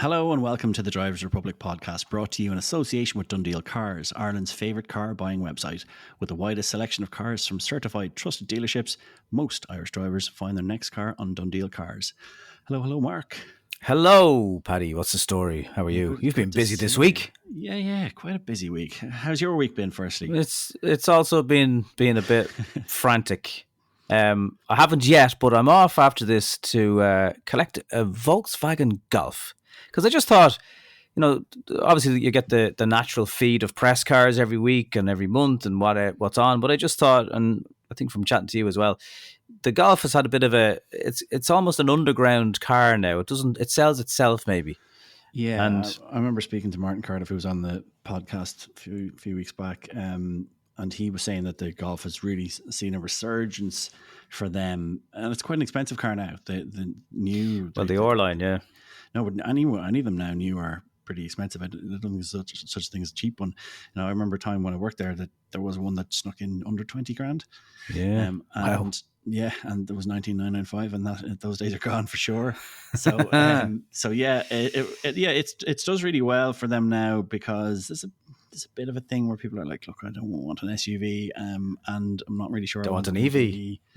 Hello and welcome to the Drivers Republic podcast, brought to you in association with Dundee Cars, Ireland's favourite car buying website. With the widest selection of cars from certified trusted dealerships, most Irish drivers find their next car on Dundee Cars. Hello, Mark. Hello, Paddy. What's the story? How are you? Good, You've good been to busy see this you. week. Yeah, quite a busy week. How's your week been, firstly? It's also been being a bit frantic. I haven't yet, but I'm off after this to collect a Volkswagen Golf. Because I just thought, obviously you get the natural feed of press cars every week and every month and what's on. But I just thought, and I think from chatting to you as well, the Golf has had a bit of it's almost an underground car now. It sells itself maybe. Yeah, And I remember speaking to Martin Cardiff, who was on the podcast a few weeks back, and he was saying that the Golf has really seen a resurgence for them, and it's quite an expensive car now. The new, the Orline, yeah. No, but any of them now new are pretty expensive. I don't think there's such a thing as a cheap one. I remember a time when I worked there that there was one that snuck in under 20 grand. Yeah, wow. Yeah, and there was 19,995, and those days are gone for sure. So, it does really well for them now, because there's a bit of a thing where people are like, look, I don't want an SUV, and I'm not really sure. Don't want an EV,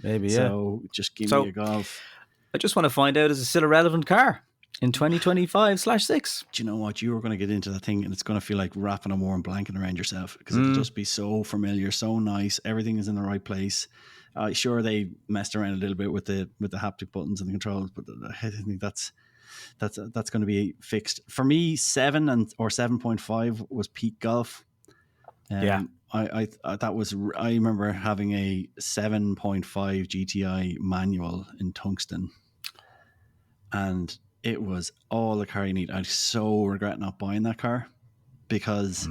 maybe. Yeah. So just give me a Golf. I just want to find out, is it still a relevant car in 2025/6? Do you know what? You were going to get into that thing, and it's going to feel like wrapping a warm blanket around yourself, because it'll just be so familiar, so nice. Everything is in the right place. Sure, they messed around a little bit with the haptic buttons and the controls, but I think that's going to be fixed. For me, 7 or 7.5 was peak Golf. Yeah, I remember having a 7.5 GTI manual in tungsten, and it was all the car you need. I so regret not buying that car, because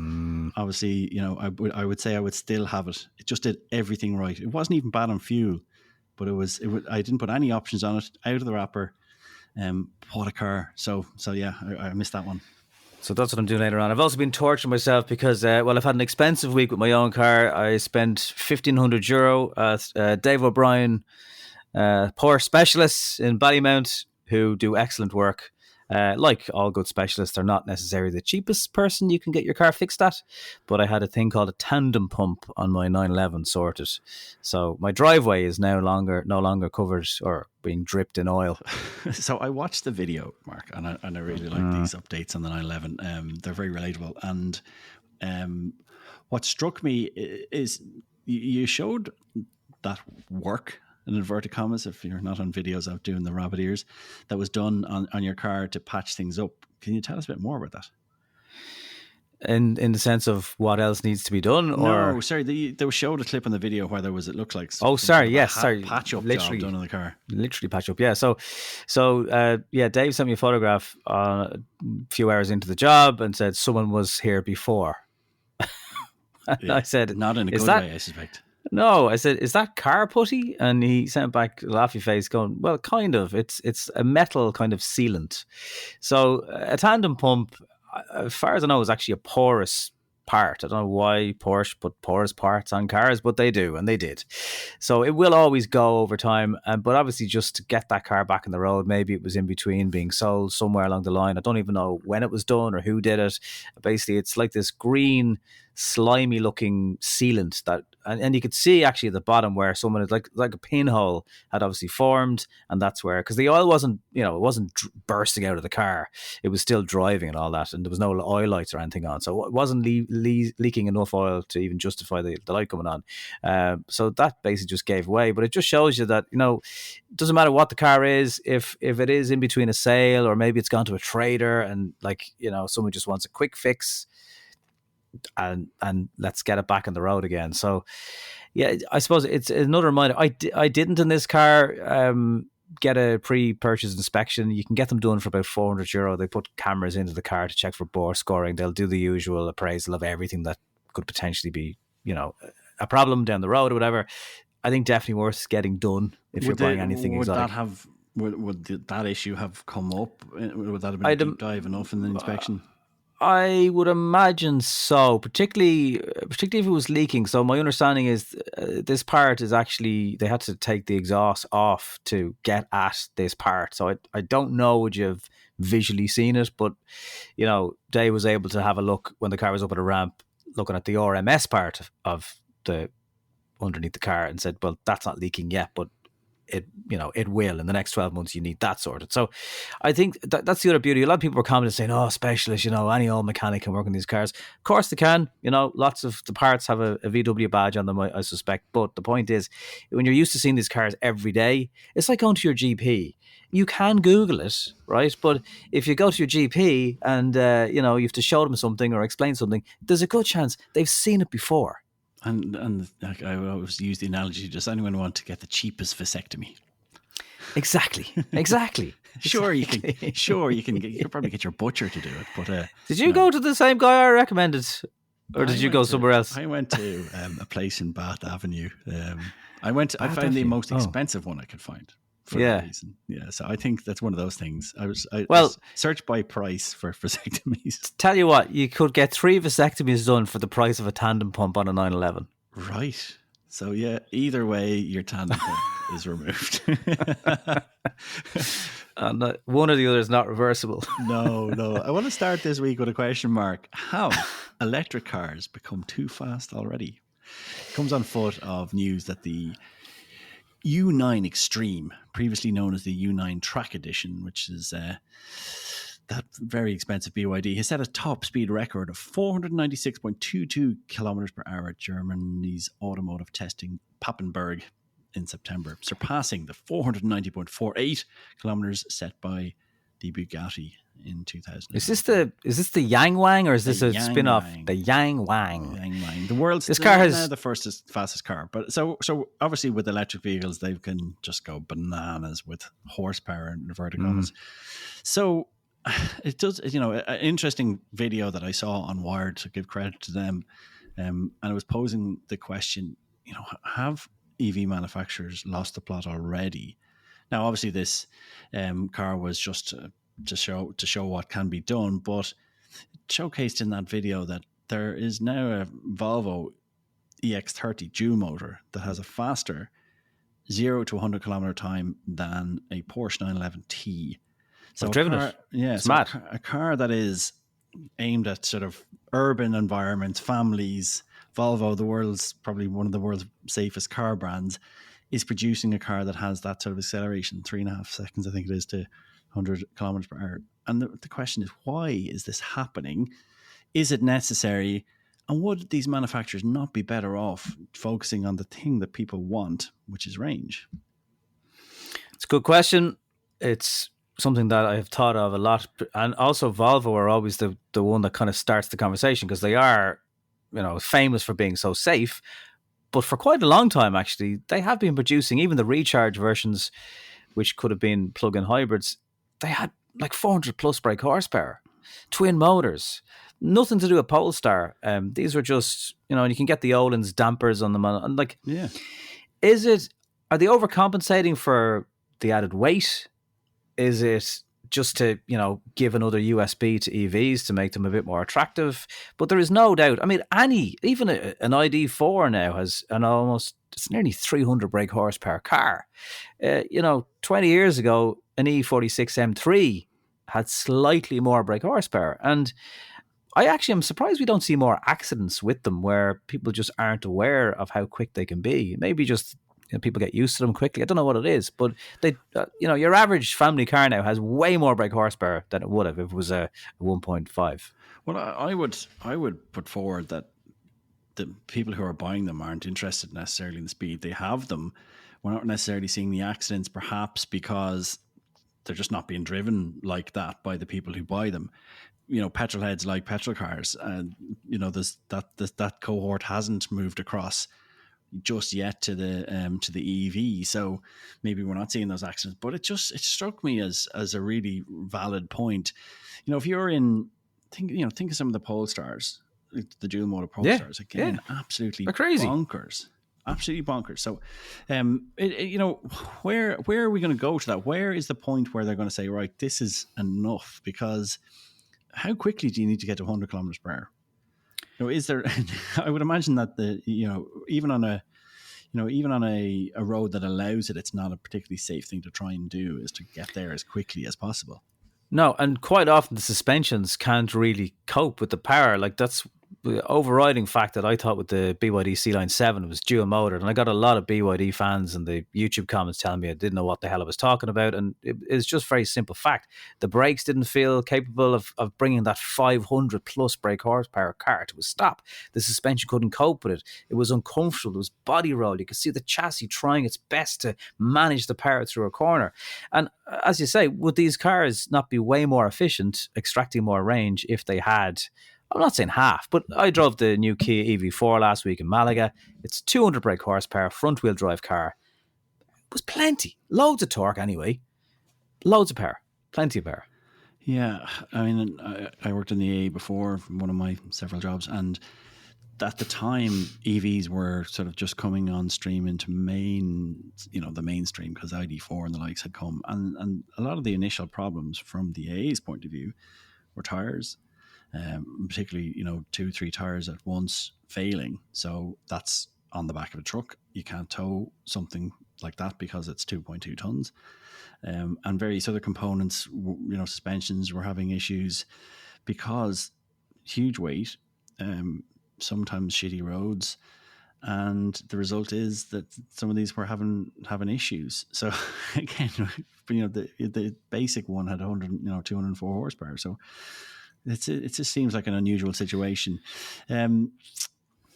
obviously, I would say I would still have it. It just did everything right. It wasn't even bad on fuel, but I didn't put any options on it, out of the wrapper. What a car. So yeah, I missed that one. So that's what I'm doing later on. I've also been torturing myself because, I've had an expensive week with my own car. I spent €1,500 at Dave O'Brien, Porsche specialists in Ballymount, who do excellent work. Like all good specialists, they're not necessarily the cheapest person you can get your car fixed at, but I had a thing called a tandem pump on my 911 sorted. So my driveway is no longer covered or being dripped in oil. So I watched the video, Mark, and I really like these updates on the 911. They're very relatable. And what struck me is you showed that work, in inverted commas, if you're not on videos of doing the rabbit ears, that was done on your car to patch things up. Can you tell us a bit more about that? In the sense of what else needs to be done? No, sorry, they showed a clip on the video where there was, it looked like patch up literally job done on the car. Literally patch up, yeah. So Dave sent me a photograph a few hours into the job and said someone was here before. Yeah, I said, not in a good way, I suspect. No, I said, is that car putty? And he sent back a laughy face going, well, kind of. It's a metal kind of sealant. So a tandem pump, as far as I know, is actually a porous part. I don't know why Porsche put porous parts on cars, but they do, and they did. So it will always go over time. But obviously, just to get that car back on the road, maybe it was in between being sold somewhere along the line. I don't even know when it was done or who did it. Basically, it's like this green, slimy looking sealant that, and you could see actually at the bottom where someone is like a pinhole had obviously formed, and that's where, because the oil wasn't bursting out of the car, it was still driving and all that, and there was no oil lights or anything on, so it wasn't leaking enough oil to even justify the light coming on. So that basically just gave way. But it just shows you that it doesn't matter what the car is, if it is in between a sale, or maybe it's gone to a trader and someone just wants a quick fix, and let's get it back on the road again. So yeah, I suppose it's another reminder. I didn't in this car get a pre-purchase inspection. You can get them done for about €400. They put cameras into the car to check for bore scoring. They'll do the usual appraisal of everything that could potentially be a problem down the road or whatever. I think definitely worth getting done if you're buying anything exotic. Would that issue have come up? Would that have been a deep dive enough in the inspection? I would imagine so, particularly if it was leaking. So my understanding is this part is actually they had to take the exhaust off to get at this part. So I don't know would you have visually seen it, but Dave was able to have a look when the car was up at a ramp, looking at the RMS part of the underneath the car, and said, "Well, that's not leaking yet, but it will in the next 12 months. You need that sorted." So I think that's the other beauty. A lot of people were commenting saying, "Oh, specialist, any old mechanic can work on these cars." Of course they can. Lots of the parts have a VW badge on them, I suspect. But the point is, when you're used to seeing these cars every day, it's like going to your GP. You can Google it, right? But if you go to your GP and you have to show them something or explain something, there's a good chance they've seen it before. And like, I always use the analogy: does anyone want to get the cheapest vasectomy? Exactly. Sure, you can. Sure, you can. You could probably get your butcher to do it. But did you go to the same guy I recommended, or did you go somewhere else? I went to a place in Bath Avenue. I found the most expensive one I could find. For that reason. Yeah. So I think that's one of those things. I searched by price for vasectomies. Tell you what, you could get 3 vasectomies done for the price of a tandem pump on a 911. Right. So yeah, either way, your tandem pump is removed. And one or the other is not reversible. No. I want to start this week with a question mark. Have electric cars become too fast already? It comes on foot of news that the U9 Extreme, previously known as the U9 Track Edition, which is that very expensive BYD, has set a top speed record of 496.22 kilometers per hour at Germany's automotive testing Papenburg in September, surpassing the 490.48 kilometers set by the Bugatti in 2000. Is this the Yang Wang, or is this a spin-off? The Yang Wang. The world's now the fastest car. But so obviously with electric vehicles, they can just go bananas with horsepower and inverted commas. So it does, an interesting video that I saw on Wired, to give credit to them, and it was posing the question, have EV manufacturers lost the plot already? Now, obviously, this car was just to show what can be done, but it showcased in that video that there is now a Volvo EX30 dual motor that has a faster 0 to 100 kilometer time than a Porsche 911T. So I've driven it. Yeah, it's so mad. A car that is aimed at sort of urban environments, families. Volvo, probably one of the world's safest car brands, is producing a car that has that sort of acceleration, 3.5 seconds, I think it is, to 100 kilometers per hour. And the question is, why is this happening? Is it necessary? And would these manufacturers not be better off focusing on the thing that people want, which is range? It's a good question. It's something that I've thought of a lot. And also Volvo are always the one that kind of starts the conversation, because they are, famous for being so safe. But for quite a long time, actually, they have been producing even the recharge versions, which could have been plug-in hybrids. They had like 400 plus brake horsepower, twin motors, nothing to do with Polestar. These were just, and you can get the Öhlins dampers on them. And are they overcompensating for the added weight? Is it just to, give another USB to EVs to make them a bit more attractive? But there is no doubt. I mean, even an ID4 now has it's nearly 300 brake horsepower car. 20 years ago, an E46 M3 had slightly more brake horsepower. And I actually am surprised we don't see more accidents with them, where people just aren't aware of how quick they can be. Maybe just people get used to them quickly. I don't know what it is, but they, your average family car now has way more brake horsepower than it would have if it was a 1.5. Well, I would put forward that the people who are buying them aren't interested necessarily in the speed. They have them. We're not necessarily seeing the accidents, perhaps because they're just not being driven like that by the people who buy them. Petrol heads like petrol cars, and that cohort hasn't moved across just yet to the EV. So maybe we're not seeing those accidents. But it struck me as a really valid point. If you're think of some of the Polestars, the dual motor Polestars, again, absolutely crazy, bonkers. Absolutely bonkers. So, where are we going to go to that? Where is the point where they're going to say, right, this is enough? Because how quickly do you need to get to 100 kilometers per hour? Is there? I would imagine that even on a road that allows it, it's not a particularly safe thing to try and do, is to get there as quickly as possible. No, and quite often the suspensions can't really cope with the power. Like that's the overriding fact that I thought with the BYD C-Line 7 was dual motored. And I got a lot of BYD fans in the YouTube comments telling me I didn't know what the hell I was talking about. And it's just very simple fact. The brakes didn't feel capable of bringing that 500 plus brake horsepower car to a stop. The suspension couldn't cope with it. It was uncomfortable. It was body roll. You could see the chassis trying its best to manage the power through a corner. And as you say, would these cars not be way more efficient, extracting more range if they had, I'm not saying half, but I drove the new Kia EV4 last week in Malaga. It's 200 brake horsepower, front wheel drive car. It was plenty. Loads of torque anyway. Loads of power. Plenty of power. Yeah. I mean, I worked in the AA before, one of my several jobs, and at the time, EVs were sort of just coming on stream into the mainstream, because ID4 and the likes had come. And a lot of the initial problems from the AA's point of view were tires, particularly, 2-3 tires at once failing. So that's on the back of a truck. You can't tow something like that because it's 2.2 tons. And various other components, suspensions were having issues because huge weight, sometimes shitty roads, and the result is that some of these were having issues. So again, the basic one had 204 horsepower. So it just seems like an unusual situation.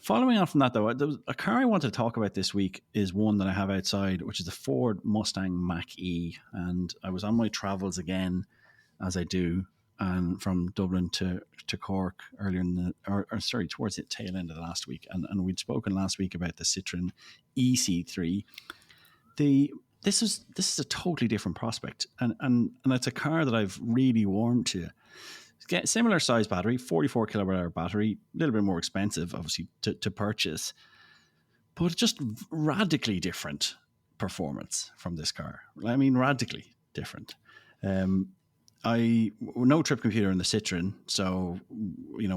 Following on from that, though, a car I wanted to talk about this week is one that I have outside, which is the Ford Mustang Mach-E. And I was on my travels again, as I do, and from Dublin to Cork earlier towards the tail end of the last week. And we'd spoken last week about the Citroen EC3. This is a totally different prospect. And it's a car that I've really warmed to. Get similar size battery, 44 kilowatt hour battery, a little bit more expensive, obviously, to purchase, but just radically different performance from this car. I mean, radically different. No trip computer in the Citroen, so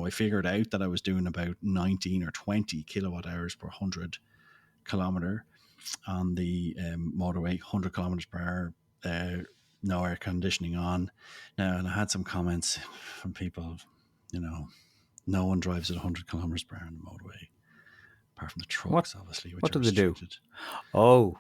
I figured out that I was doing about 19 or 20 kilowatt hours per 100 kilometer on the motorway, 100 kilometers per hour. No air conditioning on now, and I had some comments from people. No one drives at 100 kilometers per hour on the motorway, apart from the trucks, obviously. Which what are do they do? restricted. Oh,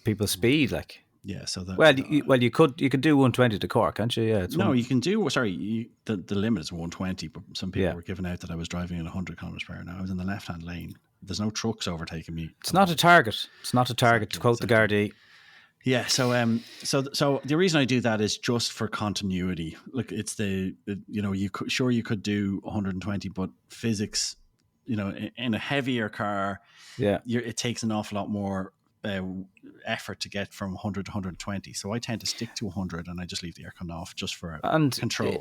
people speed like. Yeah, so you could do 120 to Cork, can't you? Yeah, you can do. Sorry, the limit is 120, but some people were giving out that I was driving at 100 kilometers per hour. Now I was in the left-hand lane. There's no trucks overtaking me. It's not a target. It's not a target. To quote the Gardaí. Yeah, so the reason I do that is just for continuity. Look, it's you could do 120, but physics, in a heavier car, it takes an awful lot more effort to get from 100 to 120. So I tend to stick to 100, and I just leave the aircon off just for control.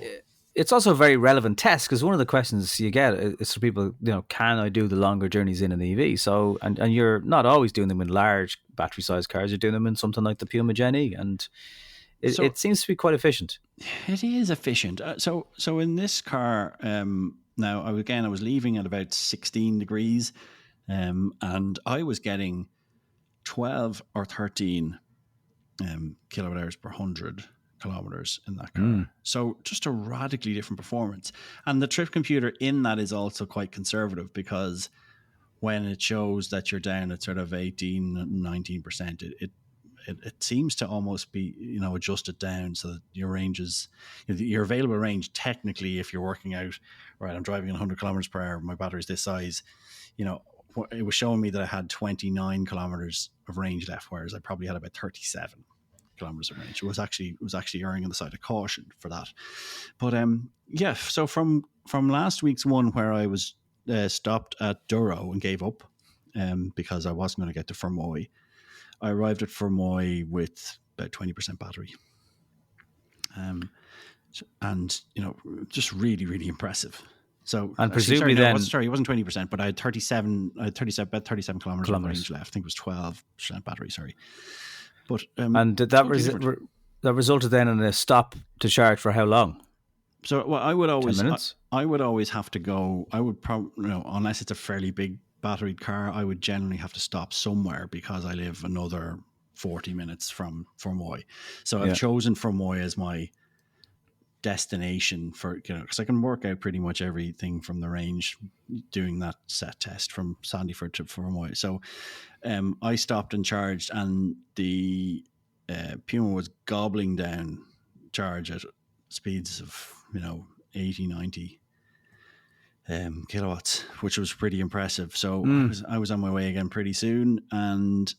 It's also a very relevant test, because one of the questions you get is for people, can I do the longer journeys in an EV? So, and you're not always doing them in large battery size cars. You're doing them in something like the Puma Gen-E, and it seems to be quite efficient. It is efficient. So in this car, now I was leaving at about 16 degrees, and I was getting 12 or 13 kilowatt hours per 100 kilometers in that car. So just a radically different performance. And the trip computer in that is also quite conservative, because when it shows that you're down at sort of 18-19%, it seems to almost be adjusted down so that your range is your available range. Technically, if you're working out, right, I'm driving at 100 kilometers per hour, my battery's this size, it was showing me that I had 29 kilometers of range left, whereas I probably had about 37 kilometers of range. It was actually erring on the side of caution for that. But so from last week's one, where I was stopped at Douro and gave up because I wasn't going to get to Fermoy, I arrived at Fermoy with about 20% battery, and just really, really impressive. So, and presumably it wasn't 20%, but I had 37 kilometers of range left. I think it was 12% battery. Sorry. But and did that resulted then in a stop to charge for how long? So well, 10 minutes. I would always have to go. I would probably, unless it's a fairly big batteried car, I would generally have to stop somewhere because I live another 40 minutes from Fermoy. So I've Yeah. chosen Fermoy as my destination for, because I can work out pretty much everything from the range doing that set test from Sandyford to Fermoy. So I stopped and charged, and the Puma was gobbling down charge at speeds of 80, 90 kilowatts, which was pretty impressive. So I was on my way again pretty soon, and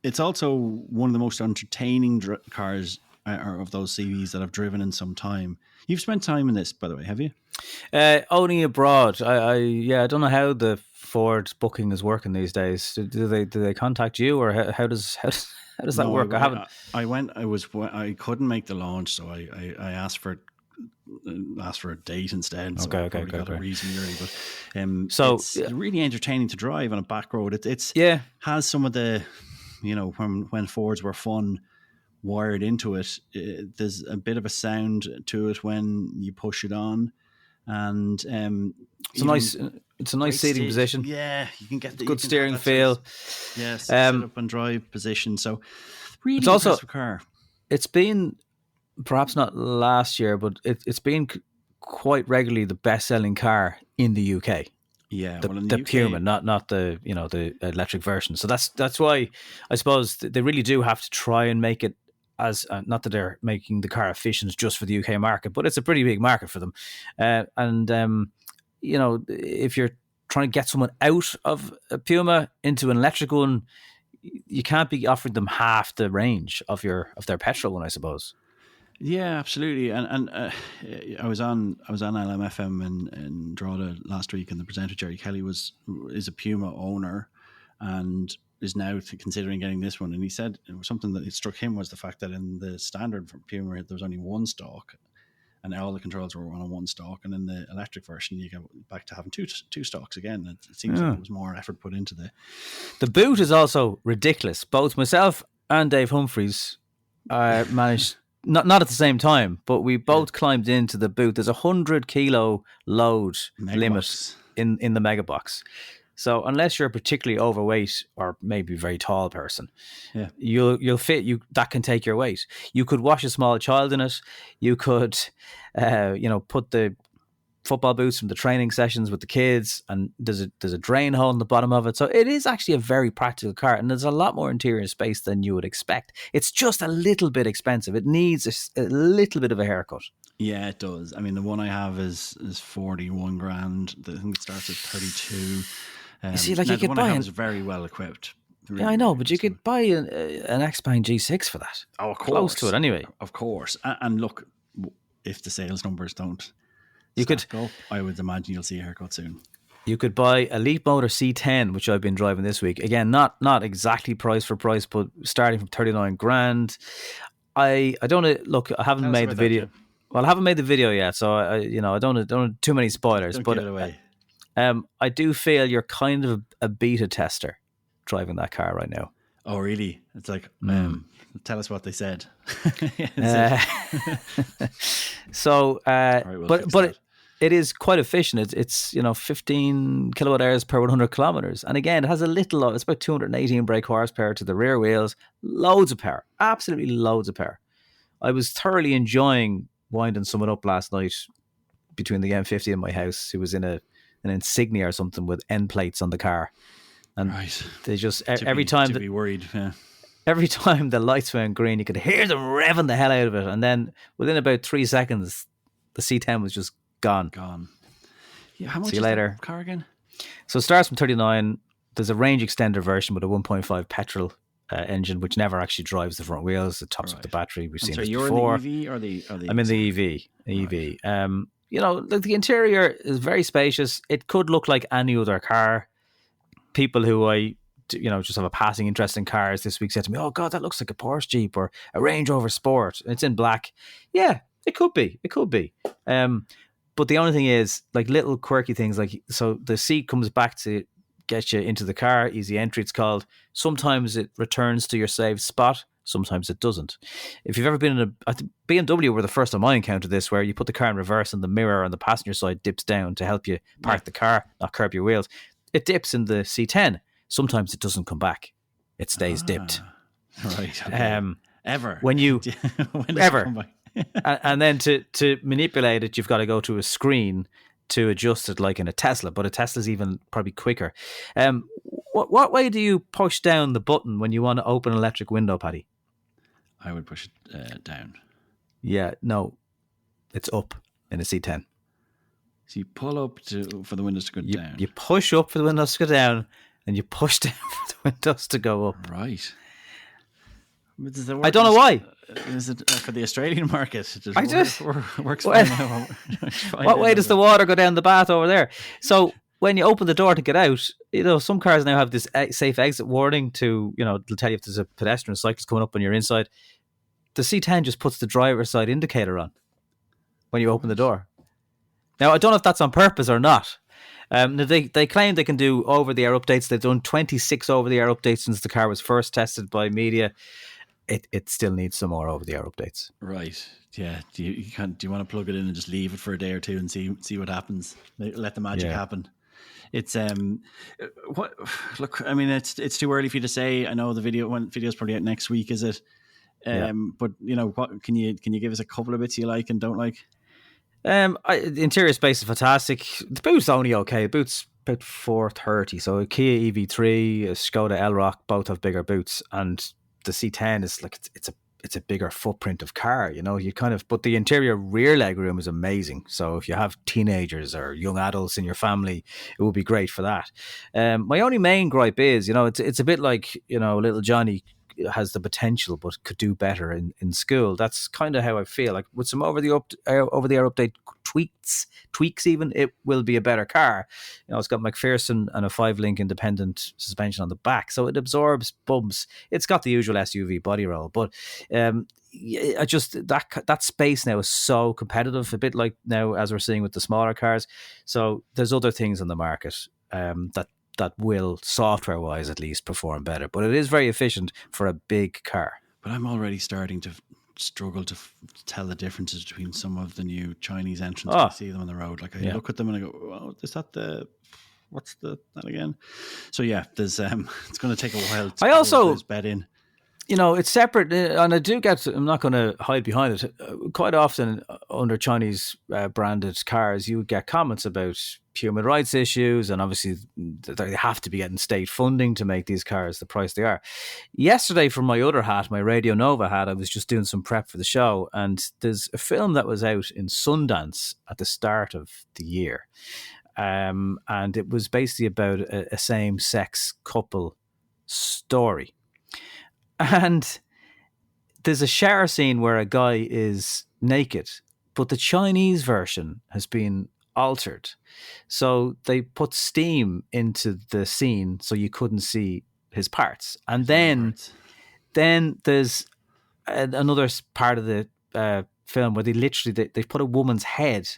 it's also one of the most entertaining cars of those CVs that I've driven in some time. You've spent time in this, by the way, have you? Only abroad. I don't know how the Ford booking is working these days. Do they contact you, or how does that work? I haven't. I couldn't make the launch, so I asked for a date instead. So I probably got it reasonably early. But so it's really entertaining to drive on a back road. It's has some of the, when Fords were fun wired into it. There's a bit of a sound to it when you push it on, and it's a nice seating position. Yeah, you can get the good steering feel. Yes, sit up and drive position. So really it's also impressive car. It's been perhaps not last year, but it's been quite regularly the best-selling car in the UK. Yeah, the Puma, not the the electric version. So that's why I suppose they really do have to try and make it as not that they're making the car efficient just for the UK market, but it's a pretty big market for them. If you're trying to get someone out of a Puma into an electric one, you can't be offering them half the range of their petrol one, I suppose. Yeah, absolutely. And I was on LMFM in Drogheda last week, and the presenter Jerry Kelly is a Puma owner, and is now considering getting this one. And he said something that struck him was the fact that in the standard for Puma there was only one stalk, and all the controls were on one stalk, and in the electric version you go back to having two stalks again. It seems like there was more effort put into the boot is also ridiculous. Both myself and Dave Humphreys managed. Not at the same time, but we both climbed into the boot. There's 100 kilo load limit in the mega box. So unless you're a particularly overweight or maybe a very tall person, you'll fit. That can take your weight. You could wash a small child in it. You could, put the football boots from the training sessions with the kids, and there's a drain hole in the bottom of it. So it is actually a very practical car, and there's a lot more interior space than you would expect. It's just a little bit expensive. It needs a little bit of a haircut. Yeah, it does. I mean, the one I have is 41 grand. I think it starts at 32. You see, like you could buy is very well equipped. Really, I know, but you could buy an X-Pine G6 for that. Oh, of course. Close to it anyway. Of course. And look, if the sales numbers don't go, I would imagine you'll see a haircut soon. You could buy a Leapmotor C10, which I've been driving this week. Again, not exactly price for price, but starting from 39 grand. I don't look. I haven't made the video. That, well, I haven't made the video yet, so I don't too many spoilers. Don't but give it away. I do feel you're kind of a beta tester driving that car right now. Oh, really? It's like, tell us what they said. So, but it is quite efficient. It's 15 kilowatt hours per 100 kilometers. And again, it has it's about 218 brake horsepower to the rear wheels. Loads of power. Absolutely loads of power. I was thoroughly enjoying winding someone up last night between the M50 and my house, who was in an Insignia or something with end plates on the car. And they just, every time to be worried, yeah. Every time the lights went green, you could hear them revving the hell out of it. And then within about 3 seconds, the C10 was just gone. Yeah, how much See you later. That car again? So it starts from 39. There's a range extender version with a 1.5 petrol engine, which never actually drives the front wheels. It tops up the battery. We've seen this before. You're in the EV or the I'm in the EV. Right. The interior is very spacious. It could look like any other car. People who just have a passing interest in cars this week said to me, "Oh God, that looks like a Porsche Jeep or a Range Rover Sport. It's in black." Yeah, it could be. But the only thing is, like, little quirky things, like, so the seat comes back to get you into the car, easy entry it's called. Sometimes it returns to your saved spot. Sometimes it doesn't. If you've ever been in I think BMW were the first time I encountered this, where you put the car in reverse and the mirror on the passenger side dips down to help you park the car, not curb your wheels. It dips in the C10. Sometimes it doesn't come back. It stays dipped. Right. Okay. Ever. When you when does it ever come back? and then to manipulate it, you've got to go to a screen to adjust it, like in a Tesla. But a Tesla's even probably quicker. What way do you push down the button when you want to open an electric window, Paddy? I would push it down. Yeah, no, it's up in a C10. So you pull up for the windows to go down. You push up for the windows to go down, and you push down for the windows to go up. Right. I don't know why. Is it for the Australian market? I just works fine now. What way does the water go down the bath over there? So when you open the door to get out, some cars now have this safe exit warning to, they'll tell you if there's a pedestrian or cyclist coming up on your inside. The C10 just puts the driver's side indicator on when you open the door. Now, I don't know if that's on purpose or not. They claim they can do over-the-air updates. They've done 26 over-the-air updates since the car was first tested by media. It still needs some more over-the-air updates. Right. Yeah. Do you want to plug it in and just leave it for a day or two and see what happens? Let the magic happen. It's look. I mean, it's too early for you to say. I know the video's probably out next week. Is it? But what can you give us a couple of bits you like and don't like? The interior space is fantastic. The boot's only okay. The boot's about 430. So a Kia EV3, a Skoda Elrock, both have bigger boots, and the C10 is like it's a bigger footprint of car. But the interior rear leg room is amazing. So if you have teenagers or young adults in your family, it would be great for that. My only main gripe is, it's a bit like, little Johnny has the potential but could do better in school. That's kind of how I feel. Like with some over the air update tweaks even, it will be a better car. It's got McPherson and a 5-link independent suspension on the back, so it absorbs bumps. It's got the usual SUV body roll, but I just that space now is so competitive, a bit like now as we're seeing with the smaller cars. So there's other things on the market that will, software-wise at least, perform better. But it is very efficient for a big car. But I'm already starting to struggle to tell the differences between some of the new Chinese entrants. I see them on the road. Like I look at them and I go, "Oh, is that what's that again?" So yeah, there's it's going to take a while to put this bed in. It's separate, and I'm not going to hide behind it. Quite often under Chinese branded cars, you would get comments about human rights issues, and obviously they have to be getting state funding to make these cars the price they are. Yesterday, from my other hat, my Radio Nova hat, I was just doing some prep for the show, and there's a film that was out in Sundance at the start of the year, and it was basically about a same-sex couple story. And there's a shower scene where a guy is naked, but the Chinese version has been altered. So they put steam into the scene so you couldn't see his parts. And then there's another part of the film where they put a woman's head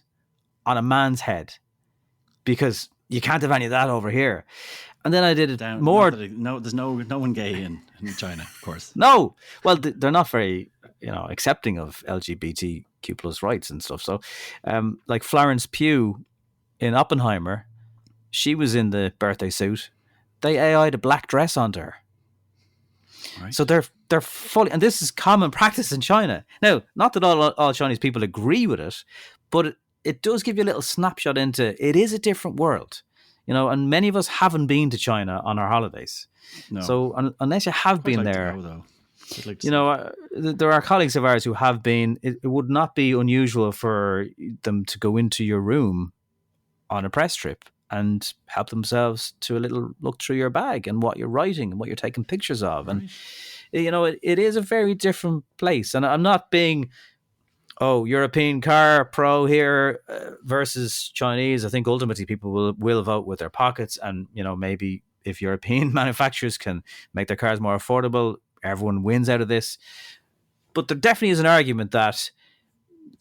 on a man's head because you can't have any of that over here. And then I did it more. There's no one gay in China, of course. No, well, they're not very, accepting of LGBTQ plus rights and stuff. So, like Florence Pugh in Oppenheimer, she was in the birthday suit. They AI'd a black dress onto her. Right. So they're fully, and this is common practice in China. Now, not that all Chinese people agree with it, but it does give you a little snapshot into it is a different world. And many of us haven't been to China on our holidays. No. So unless you have been there, there are colleagues of ours who have been. It would not be unusual for them to go into your room on a press trip and help themselves to a little look through your bag and what you're writing and what you're taking pictures of. Right. And, it is a very different place. And I'm not being... European car pro here versus Chinese. I think ultimately people will vote with their pockets, and maybe if European manufacturers can make their cars more affordable, everyone wins out of this. But there definitely is an argument that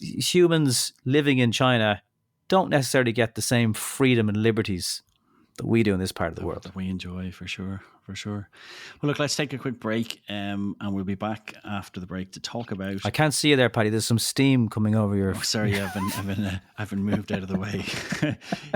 humans living in China don't necessarily get the same freedom and liberties that we do in this part of the world. That we enjoy, for sure. Well, look, let's take a quick break, and we'll be back after the break to talk about. I can't see you there, Paddy. There's some steam coming over your. Oh, sorry, I've been moved out of the way.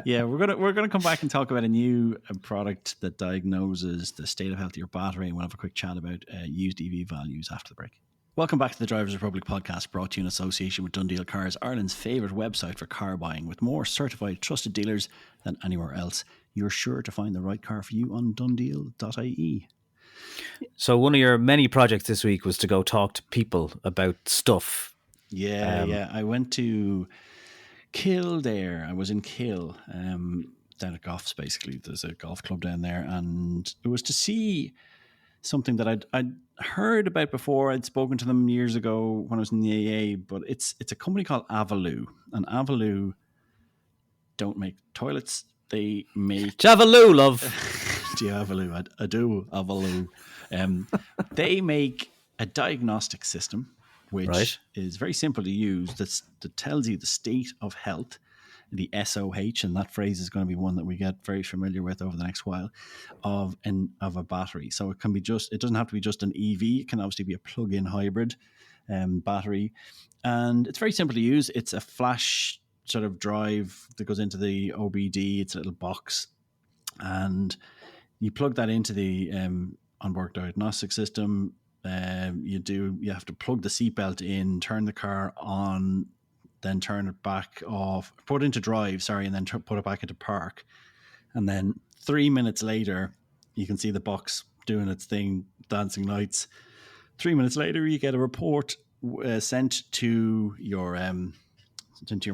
Yeah, we're gonna come back and talk about a new product that diagnoses the state of health of your battery, and we'll have a quick chat about used EV values after the break. Welcome back to the Drivers Republic podcast, brought to you in association with Dundeel Cars, Ireland's favourite website for car buying. With more certified, trusted dealers than anywhere else, you're sure to find the right car for you on dundeel.ie. So one of your many projects this week was to go talk to people about stuff. Yeah. I went to Kildare. I was in Kill, down at Goffs, basically. There's a golf club down there, and it was to see something that I'd heard about before. I'd spoken to them years ago when I was in the AA, but it's a company called Avaloo, and Avaloo don't make toilets. They make Javaloo, love. Avaloo. I do Avaloo. They make a diagnostic system, which is very simple to use. That tells you the state of health, the SOH, and that phrase is going to be one that we get very familiar with over the next while, of a battery. So it doesn't have to be just an EV. It can obviously be a plug-in hybrid battery, and it's very simple to use. It's a flash sort of drive that goes into the OBD. It's a little box, and you plug that into the onboard diagnostic system. You have to plug the seatbelt in, turn the car on, then turn it back off, put it into drive, and then put it back into park. And then 3 minutes later, you can see the box doing its thing, dancing lights. 3 minutes later, you get a report sent to your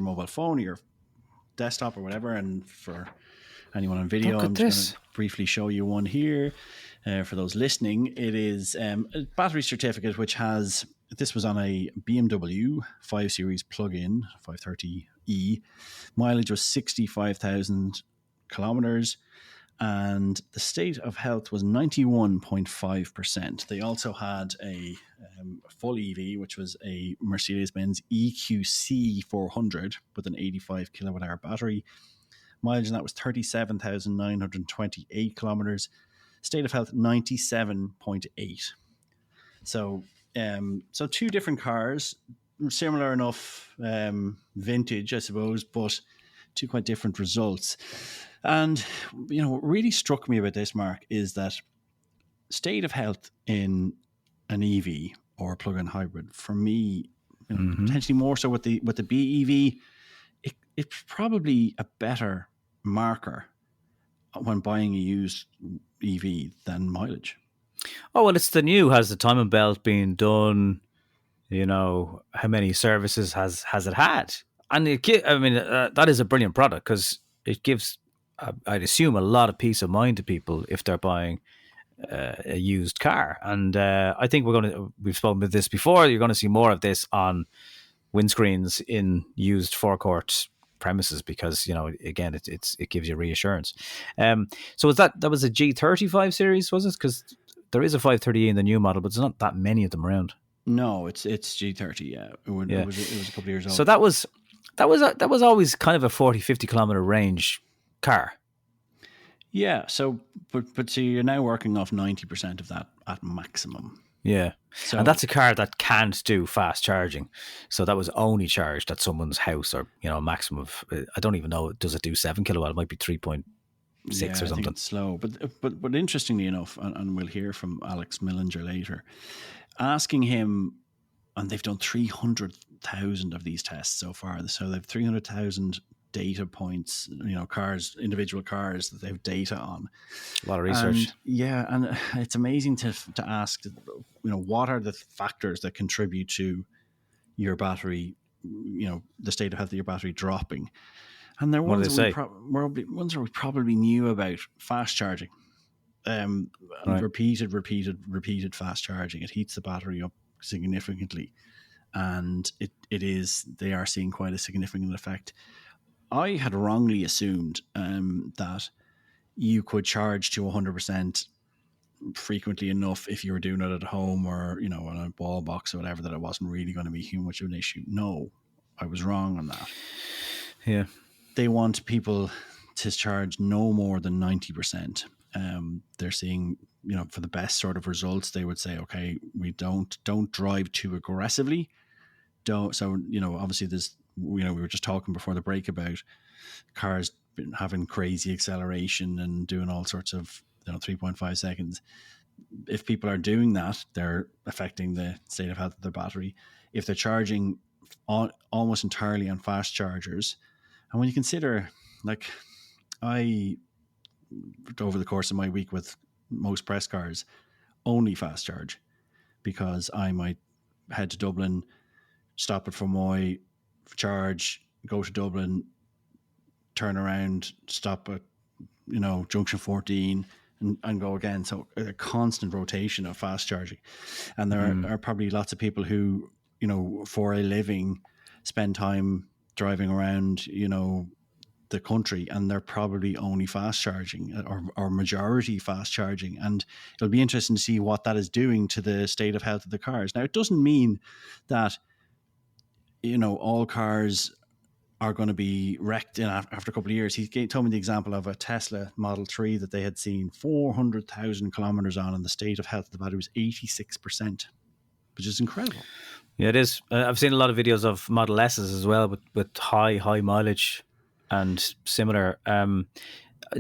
mobile phone or your desktop or whatever. And for anyone on video, I'm just going to briefly show you one here. For those listening, it is a battery certificate, which has, this was on a BMW 5 Series plug-in 530e. Mileage was 65,000 kilometers, and the state of health was 91.5%. They also had a full EV, which was a Mercedes-Benz EQC 400 with an 85 kilowatt hour battery. Mileage on that was 37,928 kilometers. State of health 97.8. So two different cars, similar enough vintage, I suppose, but two quite different results. And what really struck me about this, Mark, is that state of health in an EV or a plug-in hybrid, for me, potentially more so with the BEV, it's probably a better marker when buying a used EV than mileage. Oh, well, it's the new. Has the timing belt been done? How many services has it had? And that is a brilliant product because it gives, I'd assume, a lot of peace of mind to people if they're buying a used car. And I think we've spoken about this before. You're going to see more of this on windscreens in used forecourt premises because again it gives you reassurance. So was that was a G35 series, was it? Because there is a 530e in the new model, but there's not that many of them around. No, it's G30. Yeah, it was a couple of years old. So that was always kind of a 40-50 kilometer range car. Yeah. So but so you're now working off 90% of that at maximum. Yeah. So, and that's a car that can't do fast charging. So that was only charged at someone's house or, a maximum of, I don't even know, does it do 7 kilowatt? It might be 3.6 or something. I think it's slow. But interestingly enough, and we'll hear from Alex Millinger later, asking him, and they've done 300,000 of these tests so far. So they've 300,000 data points, individual cars that they have data on. A lot of research. And it's amazing to ask, what are the factors that contribute to your battery, the state of health of your battery dropping? And they're ones that we probably knew about. Fast charging, repeated fast charging. It heats the battery up significantly, and they are seeing quite a significant effect. I had wrongly assumed that you could charge to 100% frequently enough if you were doing it at home or, on a wall box or whatever, that it wasn't really going to be too much of an issue. No, I was wrong on that. Yeah. They want people to charge no more than 90%. They're seeing, for the best sort of results, they would say, okay, we don't drive too aggressively. Obviously there's, we were just talking before the break about cars having crazy acceleration and doing all sorts of 3.5 seconds. If people are doing that, they're affecting the state of health of their battery. If they're charging almost entirely on fast chargers, and when you consider, like, I, over the course of my week with most press cars, only fast charge, because I might head to Dublin, stop at Fermoy, charge, go to Dublin, turn around, stop at junction 14, and go again. So a constant rotation of fast charging. And there are probably lots of people who, for a living, spend time driving around, the country, and they're probably only fast charging, or majority fast charging. And it'll be interesting to see what that is doing to the state of health of the cars. Now, it doesn't mean that, all cars are going to be wrecked after a couple of years. He told me the example of a Tesla Model 3 that they had seen 400,000 kilometers on, and the state of health of the battery was 86%, which is incredible. Yeah, it is. I've seen a lot of videos of Model S's as well with high mileage and similar.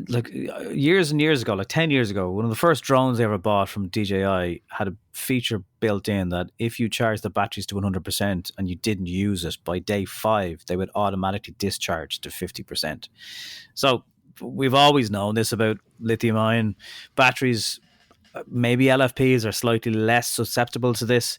Like years and years ago, like 10 years ago, one of the first drones I ever bought from DJI had a feature built in that if you charge the batteries to 100% and you didn't use it, by day 5, they would automatically discharge to 50%. So we've always known this about lithium-ion batteries. Maybe LFPs are slightly less susceptible to this.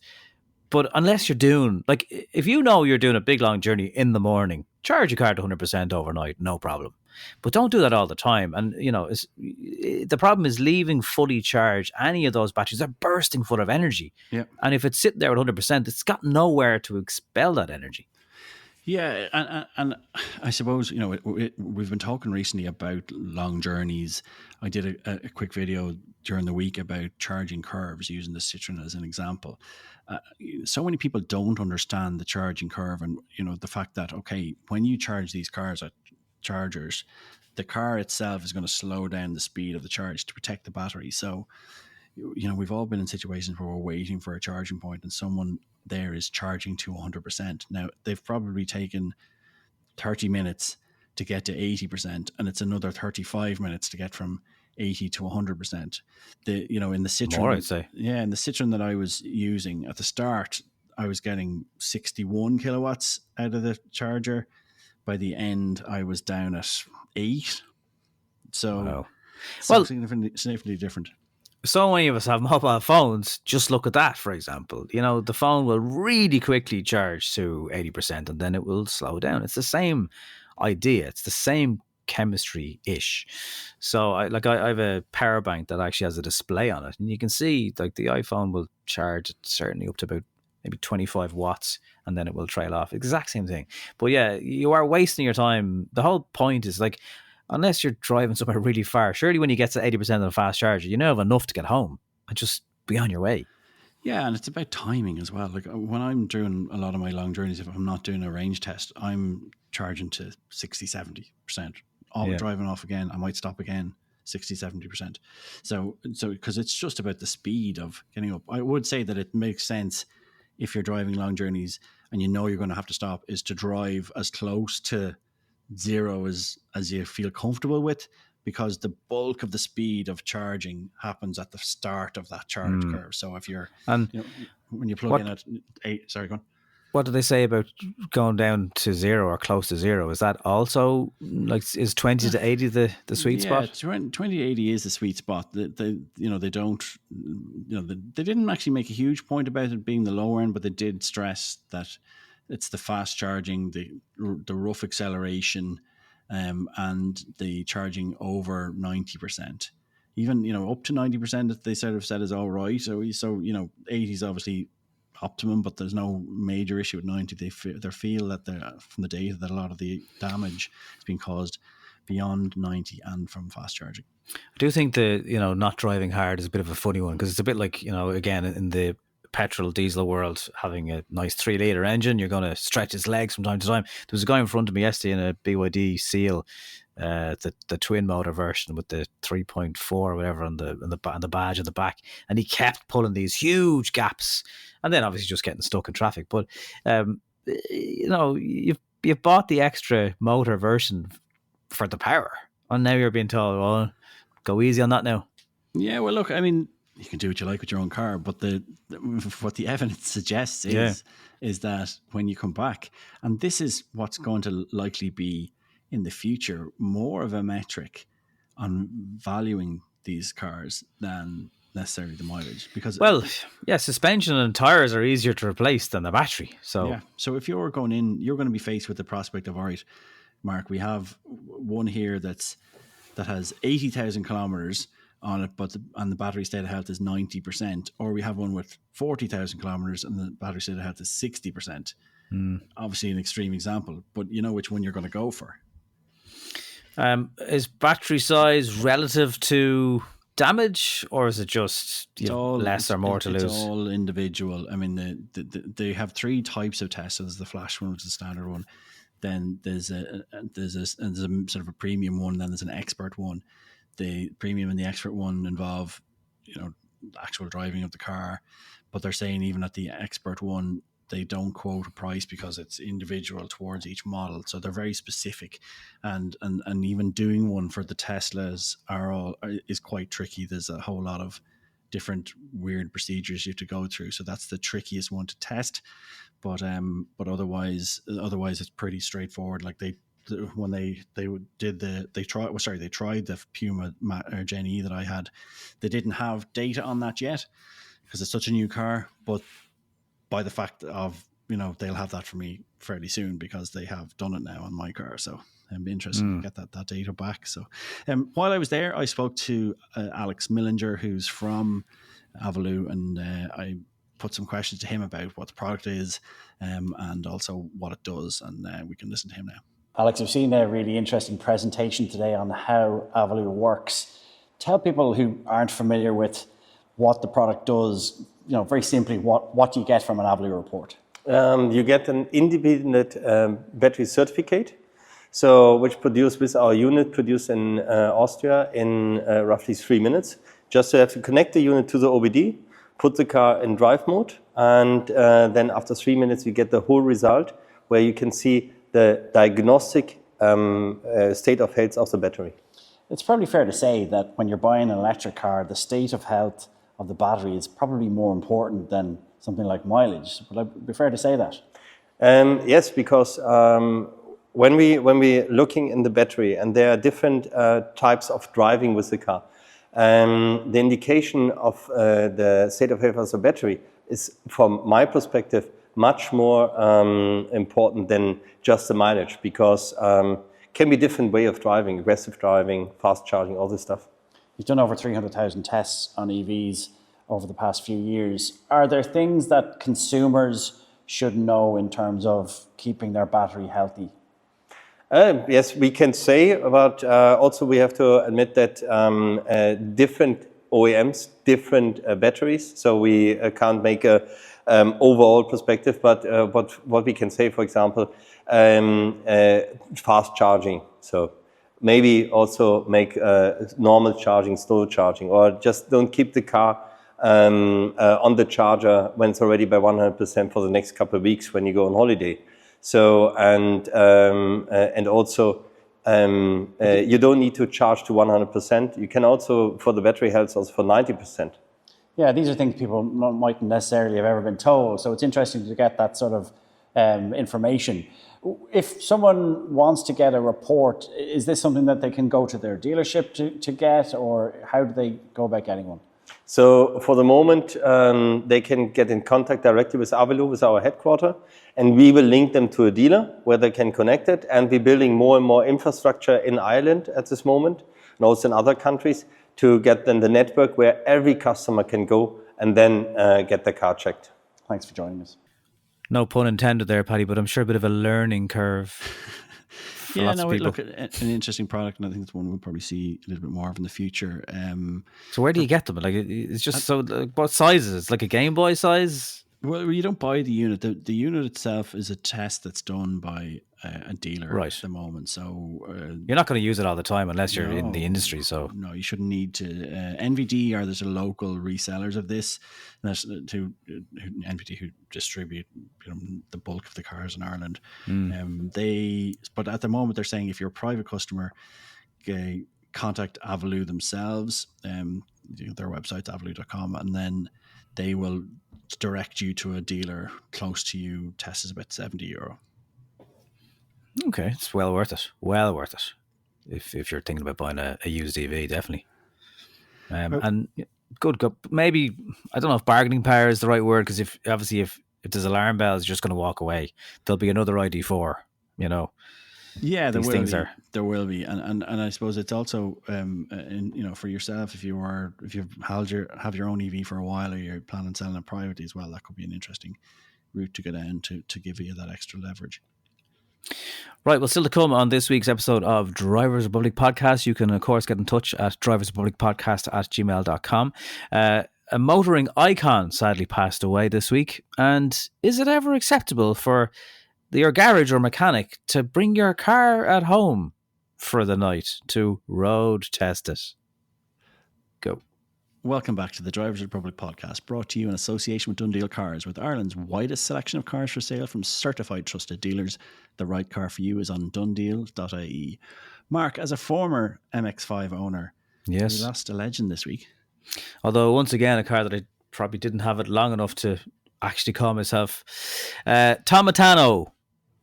But unless you're doing, like, if you're doing a big long journey in the morning, charge your car to 100% overnight, no problem. But don't do that all the time. And, the problem is leaving fully charged. Any of those batteries are bursting full of energy. Yeah. And if it's sitting there at 100%, it's got nowhere to expel that energy. Yeah, and I suppose, we've been talking recently about long journeys. I did a quick video during the week about charging curves, using the Citroen as an example. So many people don't understand the charging curve, and the fact that, okay, when you charge these cars at chargers, the car itself is going to slow down the speed of the charge to protect the battery. So we've all been in situations where we're waiting for a charging point and someone there is charging to 100%. Now, they've probably taken 30 minutes to get to 80%, and it's another 35 minutes to get from 80 to 100%. In the Citroen, More, I'd say. Yeah, in the Citroen that I was using at the start, I was getting 61 kilowatts out of the charger. By the end, I was down at 8. So, wow. Well, significantly different. So many of us have mobile phones. Just look at that, for example. The phone will really quickly charge to 80% and then it will slow down. It's the same idea. It's the same chemistry-ish. So I have a power bank that actually has a display on it, and you can see, like, the iPhone will charge certainly up to about maybe 25 watts and then it will trail off. Exact same thing. But yeah, you are wasting your time. The whole point is, like, unless you're driving somewhere really far, surely when you get to 80% of the fast charger, you have enough to get home and just be on your way. Yeah, and it's about timing as well. Like, when I'm doing a lot of my long journeys, if I'm not doing a range test, I'm charging to 60, 70%. Driving off again, I might stop again, 60, 70%. So because it's just about the speed of getting up. I would say that it makes sense, if you're driving long journeys and you're going to have to stop, is to drive as close to zero as you feel comfortable with, because the bulk of the speed of charging happens at the start of that charge curve. So if you're, when you plug in at 8, sorry, go on. What do they say about going down to zero or close to zero? Is that also, like, is 20 to 80 the sweet spot? 20 to 80 is the sweet spot. They don't, they didn't actually make a huge point about it being the lower end, but they did stress that it's the fast charging, the rough acceleration, and the charging over 90%. Even, up to 90%, they sort of said is all right. So 80 is obviously optimum, but there's no major issue with 90. They feel that from the data that a lot of the damage is being caused beyond 90 and from fast charging. I do think the not driving hard is a bit of a funny one, because it's a bit like, again, in the petrol diesel world, having a nice 3-litre engine, you're going to stretch his legs from time to time. There was a guy in front of me yesterday in a BYD Seal the twin motor version with the 3.4 or whatever on the badge at the back, and he kept pulling these huge gaps, and then obviously just getting stuck in traffic. But you've bought the extra motor version for the power, and now you're being told, well, go easy on that now. Yeah, well, look, I mean, you can do what you like with your own car, but what the evidence suggests is that when you come back, and this is what's going to likely be in the future, more of a metric on valuing these cars than necessarily the mileage. Because suspension and tires are easier to replace than the battery. So so if you're going in, you're going to be faced with the prospect of, all right, Mark, we have one here that has 80,000 kilometers on it, but the battery state of health is 90%, or we have one with 40,000 kilometers and the battery state of health is 60%. Obviously an extreme example, but you know which one you're going to go for. Is battery size relative to damage, or is it just less or more to lose? It's all individual. I mean, they have three types of tests. So there's the flash one, which is the standard one. Then there's a sort of a premium one. Then there's an expert one. The premium and the expert one involve, actual driving of the car, but they're saying even at the expert one, they don't quote a price because it's individual towards each model. So they're very specific, and even doing one for the Teslas is quite tricky. There's a whole lot of different weird procedures you have to go through. So that's the trickiest one to test. But otherwise it's pretty straightforward. Like they tried the Puma Gen-E that I had. They didn't have data on that yet because it's such a new car, but by the fact of, they'll have that for me fairly soon because they have done it now on my car. So I'm interested to get that data back. So while I was there, I spoke to Alex Millinger, who's from Avalue, and I put some questions to him about what the product is and also what it does, and we can listen to him now. Alex, I've seen a really interesting presentation today on how Avalue works. Tell people who aren't familiar with what the product does, very simply, what do you get from an Avalue report? You get an independent battery certificate, which produced with our unit produced in Austria in roughly 3 minutes. Just have to connect the unit to the OBD, put the car in drive mode, and then after 3 minutes you get the whole result where you can see the diagnostic state of health of the battery. It's probably fair to say that when you're buying an electric car, the state of health of the battery is probably more important than something like mileage. Would it be fair to say that? Yes, because when we're looking in the battery, and there are different types of driving with the car, the indication of the state of health of the battery is, from my perspective, much more important than just the mileage, because can be different way of driving, aggressive driving, fast charging, all this stuff. You've done over 300,000 tests on EVs over the past few years. Are there things that consumers should know in terms of keeping their battery healthy? Yes, we can say, but also we have to admit that different OEMs, different batteries, so we can't make a overall perspective, but what we can say, for example, fast charging. So maybe also make normal charging, slow charging, or just don't keep the car on the charger when it's already by 100% for the next couple of weeks when you go on holiday. So and also you don't need to charge to 100%. You can also, for the battery health, also for 90%. Yeah, these are things people mightn't necessarily have ever been told. So it's interesting to get that sort of information. If someone wants to get a report, is this something that they can go to their dealership to get, or how do they go about getting one? So for the moment, they can get in contact directly with Avalue, with our headquarters, and we will link them to a dealer where they can connect it. And we're building more and more infrastructure in Ireland at this moment, and also in other countries, to get then the network where every customer can go and then get the car checked. Thanks for joining us. No pun intended there, Paddy, but I'm sure a bit of a learning curve. Yeah, no, look, an interesting product, and I think it's one we'll probably see a little bit more of in the future. So where do you get them? Like, it's just what sizes? Like a Game Boy size? Well, you don't buy the unit. The unit itself is a test that's done by a dealer Right. at the moment. So You're not going to use it all the time unless you're in the no, industry. So no, you shouldn't need to. NVD are there's a local resellers of this. That's NVD who distribute the bulk of the cars in Ireland. But at the moment they're saying if you're a private customer, contact Avalue themselves. Their website's avalue.com, and then they will direct you to a dealer close to you. Test is about €70. okay, it's well worth it. Well worth it. If you're thinking about buying a used EV, definitely. And good. Maybe I don't know if bargaining power is the right word, because if there's alarm bells, you're just going to walk away. There'll be another ID4. Yeah, These things are. There will be, and I suppose it's also for yourself, if you've have your own EV for a while, or you're planning on selling it privately as well, that could be an interesting route to go down to give you that extra leverage. Right, well, still to come on this week's episode of Drivers Republic Podcast. You can, of course, get in touch at driversrepublicpodcast@gmail.com. A motoring icon sadly passed away this week. And is it ever acceptable for your garage or mechanic to bring your car at home for the night to road test it? Go. Welcome back to the Drivers Republic Podcast, brought to you in association with Dundee Cars, with Ireland's widest selection of cars for sale from certified trusted dealers. The right car for you is on dundeal.ie. Mark, as a former MX-5 owner, yes, you lost a legend this week. Although, once again, a car that I probably didn't have it long enough to actually call myself. Tom Matano,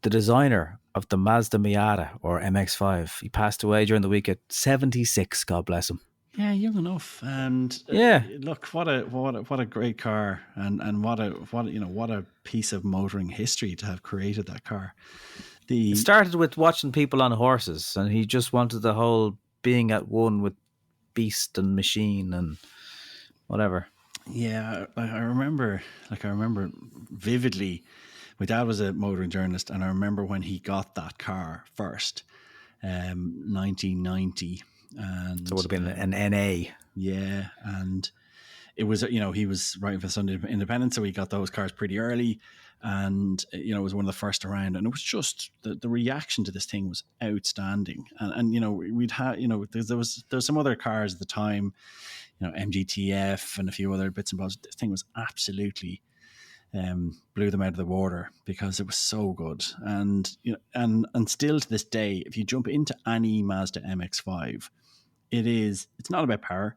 the designer of the Mazda Miata, or MX-5. He passed away during the week at 76, God bless him. Yeah, young enough, and look, what a great car, and what a piece of motoring history to have created that car. It started with watching people on horses, and he just wanted the whole being at one with beast and machine and whatever. Yeah, I remember vividly. My dad was a motoring journalist, and I remember when he got that car first, 1990. And so it would have been an NA. Yeah, and it was, he was writing for Sunday Independent, so he got those cars pretty early, and it was one of the first around, and it was just the reaction to this thing was outstanding. And we'd had there was some other cars at the time, MGTF and a few other bits and bobs. This thing was absolutely blew them out of the water because it was so good. And and still to this day, if you jump into any Mazda MX-5, it's not about power.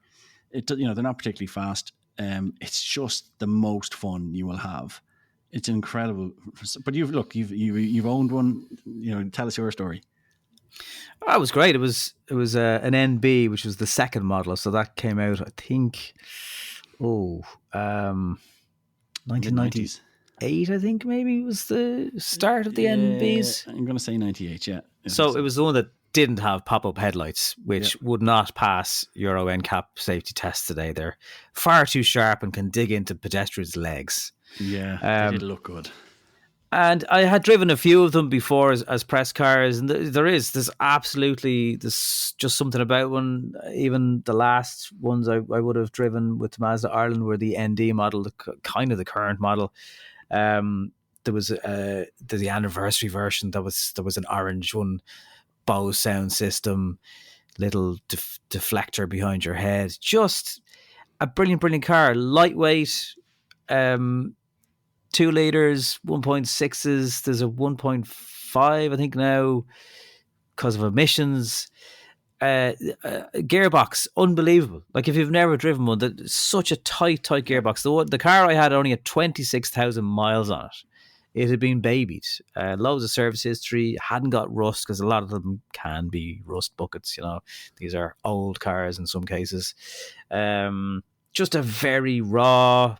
They're not particularly fast. It's just the most fun you will have. It's incredible. But you've owned one. Tell us your story. Oh, it was great. It was an NB, which was the second model. So that came out, I think, 1998, I think maybe was the start of the NBs. I'm going to say 98, yeah. So it was the one that didn't have pop-up headlights, which would not pass Euro NCAP safety tests today. They're far too sharp and can dig into pedestrians' legs. Yeah, they did look good. And I had driven a few of them before as press cars, and there's just something about one. Even the last ones I would have driven with Mazda Ireland were the ND model, kind of the current model. There was the anniversary version there was an orange one, Bose sound system, little deflector behind your head. Just a brilliant car, lightweight. 2 liters, 1.6s. There's a 1.5, I think now, because of emissions. Gearbox, unbelievable. Like, if you've never driven one, that's such a tight gearbox. The car I had only had 26,000 miles on it. It had been babied. Loads of service history. Hadn't got rust, because a lot of them can be rust buckets. These are old cars in some cases. Just a very raw,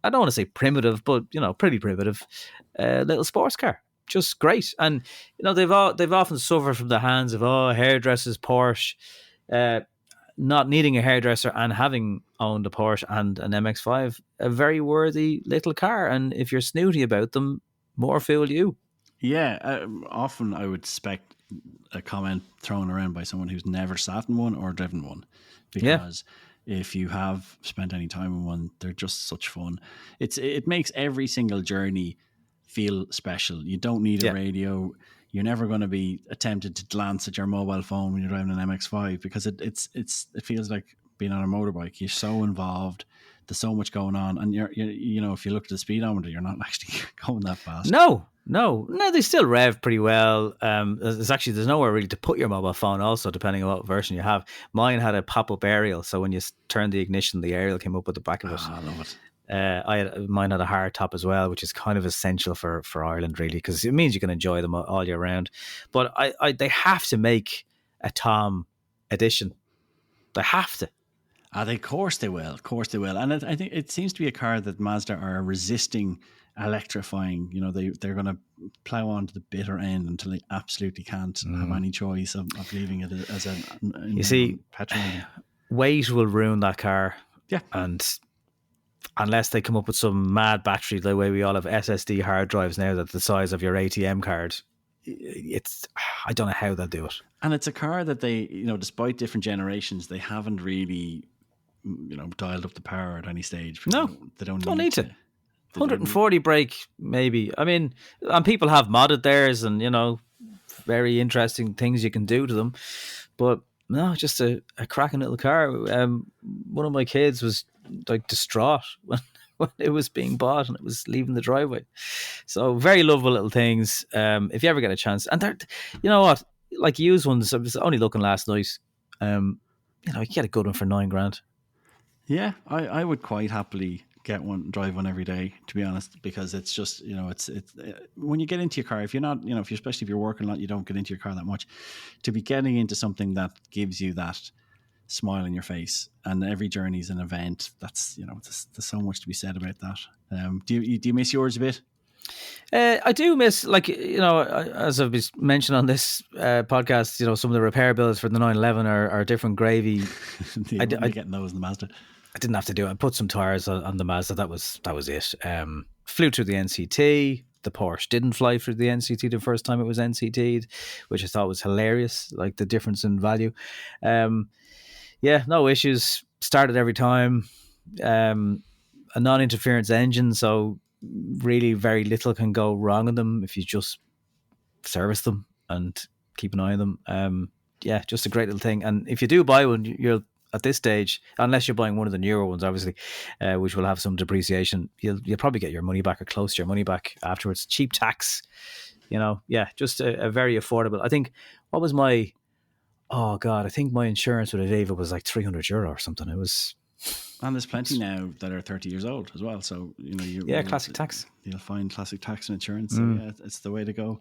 I don't want to say primitive, but pretty primitive little sports car. Just great. And they've often suffered from the hands of hairdressers, Porsche, not needing a hairdresser and having owned a Porsche and an MX-5. A very worthy little car, and if you're snooty about them, more fool you. Yeah, often I would expect a comment thrown around by someone who's never sat in one or driven one, because if you have spent any time in one. They're just such fun. It makes every single journey feel special. You don't need a radio. You're never going to be tempted to glance at your mobile phone when you're driving an MX-5 because it feels like being on a motorbike. You're so involved. There's so much going on, and you're if you look at the speedometer, you're not actually going that fast. No, they still rev pretty well. There's nowhere really to put your mobile phone. Also, depending on what version you have, mine had a pop-up aerial, so when you turned the ignition, the aerial came up at the back of it. I love it. Mine had a hard top as well, which is kind of essential for Ireland, really, because it means you can enjoy them all year round. But they have to make a Tom edition. They have to. Of course they will. And I think it seems to be a car that Mazda are resisting electrifying. They're going to plow on to the bitter end until they absolutely can't have any choice of leaving it as petrol. Weight will ruin that car. Yeah. And unless they come up with some mad battery, the way we all have SSD hard drives now that's the size of your ATM card, I don't know how they'll do it. And it's a car that they, despite different generations, they haven't really, dialed up the power at any stage. No, they don't need to. 140 brake, maybe. I mean, and people have modded theirs, and very interesting things you can do to them. But no, just a cracking little car. One of my kids was like distraught when it was being bought and it was leaving the driveway. So very lovable little things. If you ever get a chance, and they're, you know what, like used ones. I was only looking last night. You get a good one for $9,000. Yeah, I would quite happily get one, drive one every day, to be honest, because it's just, it's when you get into your car, if you're not, especially if you're working a lot, you don't get into your car that much, to be getting into something that gives you that smile on your face, and every journey is an event. That's, there's so much to be said about that. Do you miss yours a bit? I do miss, as I've mentioned on this podcast, some of the repair bills for the 911 are different gravy. I getting those in the Mazda. I didn't have to do it. I put some tires on the Mazda. That was it. Flew through the NCT. The Porsche didn't fly through the NCT the first time it was NCT'd, which I thought was hilarious, like the difference in value. No issues. Started every time. A non-interference engine, so really very little can go wrong in them if you just service them and keep an eye on them. Just a great little thing. And if you do buy one, you'll, at this stage, unless you're buying one of the newer ones, obviously, which will have some depreciation, you'll probably get your money back or close to your money back afterwards. Cheap tax, just a very affordable. I think, what was my, I think my insurance with Aviva was like €300 or something. It was. And there's plenty now that are 30 years old as well. So, classic tax. You'll find classic tax and insurance. So, it's the way to go.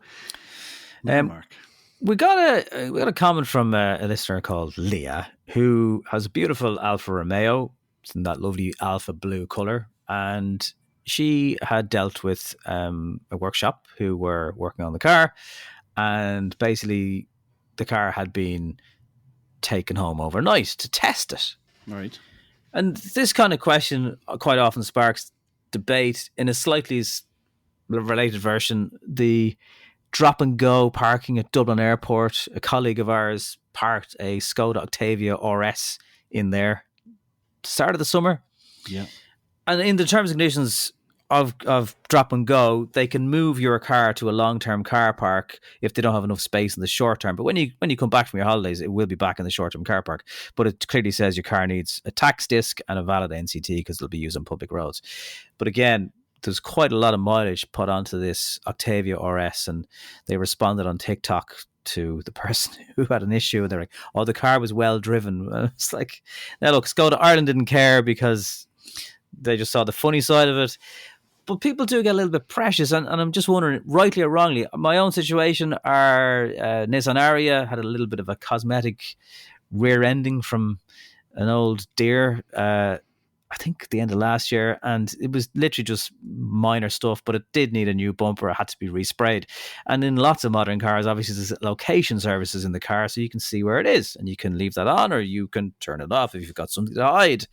Mark. We got a comment from a listener called Leah, who has a beautiful Alfa Romeo. It's in that lovely Alpha blue colour. And she had dealt with a workshop who were working on the car. And basically, the car had been taken home overnight to test it. Right. And this kind of question quite often sparks debate. In a slightly related version, the drop and go parking at Dublin Airport, a colleague of ours parked a Skoda Octavia RS in there start of the summer. Yeah. And in the terms and conditions of drop and go, they can move your car to a long-term car park if they don't have enough space in the short term. But when you come back from your holidays, it will be back in the short-term car park. But it clearly says your car needs a tax disc and a valid NCT because they'll be used on public roads. But again, there's quite a lot of mileage put onto this Octavia RS, and they responded on TikTok to the person who had an issue. They're like, the car was well driven. It's like, now look, Skoda Ireland didn't care because they just saw the funny side of it. But people do get a little bit precious, and I'm just wondering, rightly or wrongly, my own situation, our Nissan Ariya had a little bit of a cosmetic rear ending from an old Deer, I think at the end of last year, and it was literally just minor stuff, but it did need a new bumper. It had to be resprayed. And in lots of modern cars, obviously there's location services in the car, so you can see where it is, and you can leave that on, or you can turn it off if you've got something to hide.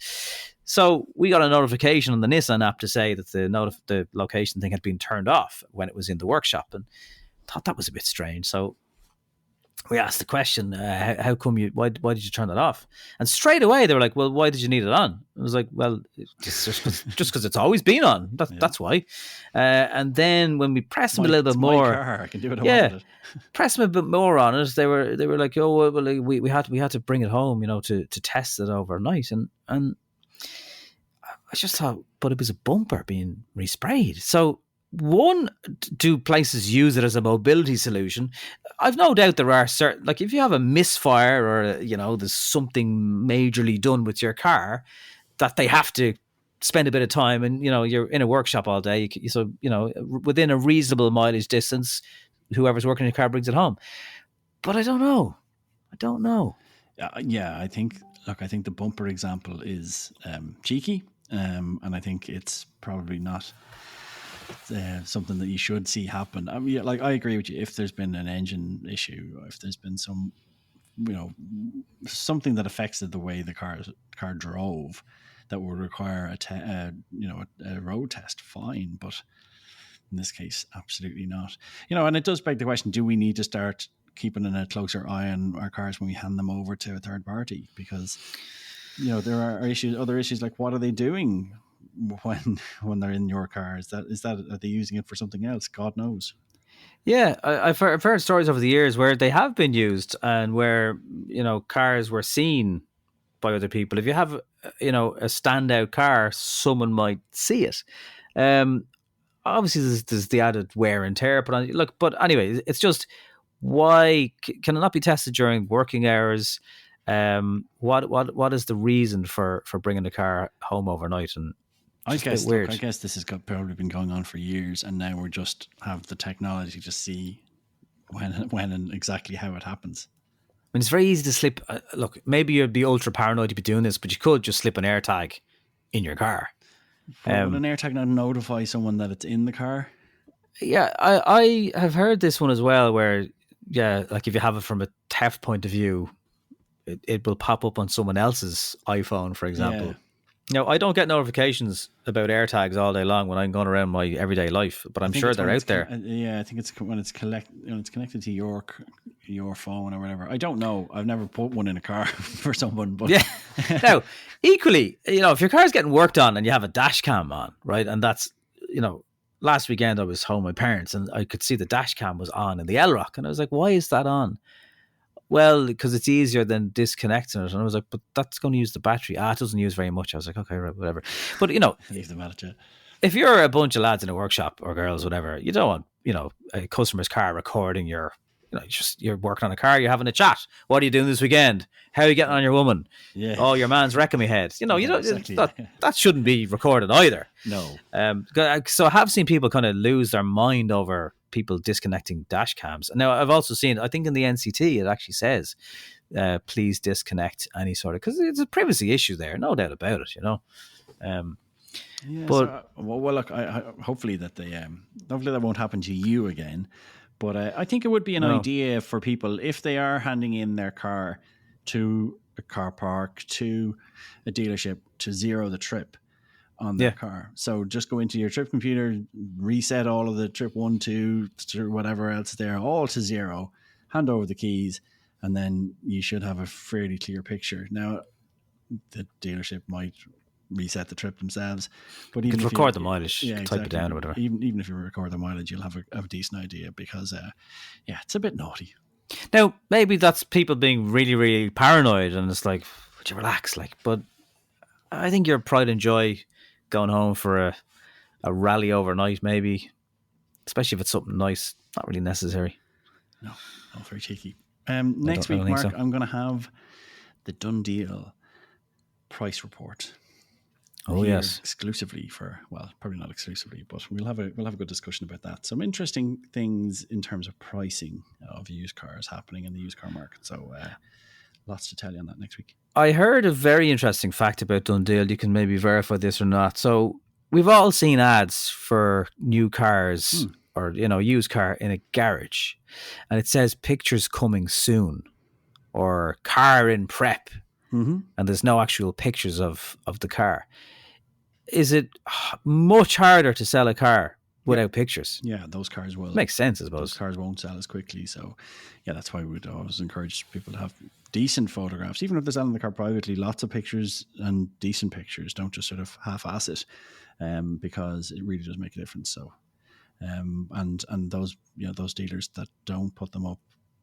So we got a notification on the Nissan app to say that the location thing had been turned off when it was in the workshop, and thought that was a bit strange. So we asked the question, how come why did you turn that off? And straight away they were like, well, why did you need it on? I was like, well, just because it's always been on. That's why. And then when we pressed them a little bit more, my car, I can do what I want with it. Press them a bit more on it. They were like, oh, well, we had to bring it home, to test it overnight. And I just thought, but it was a bumper being resprayed. So one, do places use it as a mobility solution? I've no doubt there are certain, like if you have a misfire or, there's something majorly done with your car, that they have to spend a bit of time and, you're in a workshop all day. So, within a reasonable mileage distance, whoever's working in your car brings it home. But I don't know. Yeah, I think the bumper example is cheeky. And I think it's probably not something that you should see happen. I mean, I agree with you. If there's been an engine issue, or if there's been some, something that affected the way the car drove, that would require a road test, fine. But in this case, absolutely not. And it does beg the question: do we need to start keeping a closer eye on our cars when we hand them over to a third party? Because there are other issues like what are they doing when they're in your car? Is that are they using it for something else? God knows. Yeah, I've heard stories over the years where they have been used and where cars were seen by other people. If you have a standout car, someone might see it. Obviously, there's the added wear and tear. But anyway, it's just why can it not be tested during working hours? What is the reason for bringing the car home overnight? And I guess this has probably been going on for years, and now we just have the technology to see when and exactly how it happens. I mean, it's very easy to slip. Look, maybe you'd be ultra paranoid to be doing this, but you could just slip an AirTag in your car. Would an AirTag not notify someone that it's in the car? Yeah, I have heard this one as well, where like if you have it from a theft point of view, it will pop up on someone else's iPhone, for example. Yeah. Now, I don't get notifications about AirTags all day long when I'm going around my everyday life, but I'm sure they're out there. I think it's when it's connected to your phone or whatever. I don't know. I've never put one in a car for someone, but yeah. Now, equally, if your car's getting worked on and you have a dash cam on, right, and that's last weekend I was home with my parents and I could see the dash cam was on in the L-Rock, and I was like, why is that on? Well, because it's easier than disconnecting it. And I was like, but that's going to use the battery. It doesn't use very much. I was like, okay, right, whatever. But, leave them at it. If you're a bunch of lads in a workshop or girls, whatever, you don't want, a customer's car recording your, you're working on a car, you're having a chat. What are you doing this weekend? How are you getting on your woman? Yeah. Oh, your man's wrecking me head. You don't, exactly. that shouldn't be recorded either. No. So I have seen people kind of lose their mind over people disconnecting dash cams. Now, I've also seen, I think in the NCT, it actually says, please disconnect any sort of, because it's a privacy issue there, no doubt about it, But look, I hopefully that hopefully that won't happen to you again. But I think it would be an idea for people if they are handing in their car to a car park, to a dealership, to zero the trip on their car. So just go into your trip computer, reset all of the trip 1, 2, to whatever else there, all to zero, hand over the keys, and then you should have a fairly clear picture. Now, the dealership might reset the trip themselves, but even if record the mileage, type it down or whatever. Even if you record the mileage, you'll have a decent idea because, it's a bit naughty. Now, maybe that's people being really, really paranoid, and it's like, would you relax? But I think your pride and joy going home for a rally overnight, maybe, especially if it's something nice, not really necessary. No, very cheeky. Next week, Mark, I'm going to have the done deal price report. Oh yes, exclusively probably not exclusively, but we'll have a good discussion about that. Some interesting things in terms of pricing of used cars happening in the used car market. So lots to tell you on that next week. I heard a very interesting fact about Done Deal. You can maybe verify this or not. So we've all seen ads for new cars or used car in a garage, and it says pictures coming soon or car in prep, and there's no actual pictures of the car. Is it much harder to sell a car without pictures. Yeah, those cars will. Makes sense, I Those suppose. cars won't sell as quickly. So, yeah, that's why we'd always encourage people to have decent photographs. Even if they're selling the car privately, lots of pictures and decent pictures. Don't just sort of half-ass it, because it really does make a difference. So, and those those dealers that don't put them up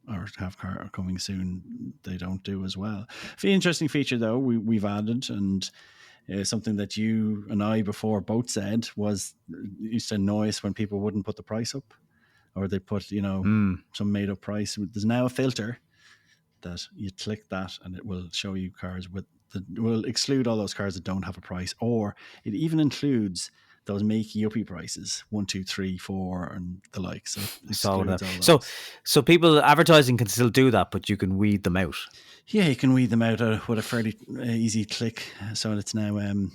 or have car coming soon, they don't do as well. The interesting feature though we've added, and something that you and I before both said, was it used to annoy us when people wouldn't put the price up, or they put some made up price. There's now a filter that you click that and it will show you cars will exclude all those cars that don't have a price, or it even includes those makey uppy prices 1, 2, 3, 4 and the like. So it excludes all those. So people advertising can still do that, but you can weed them out. Yeah, you can weed them out with a fairly easy click. So it's now one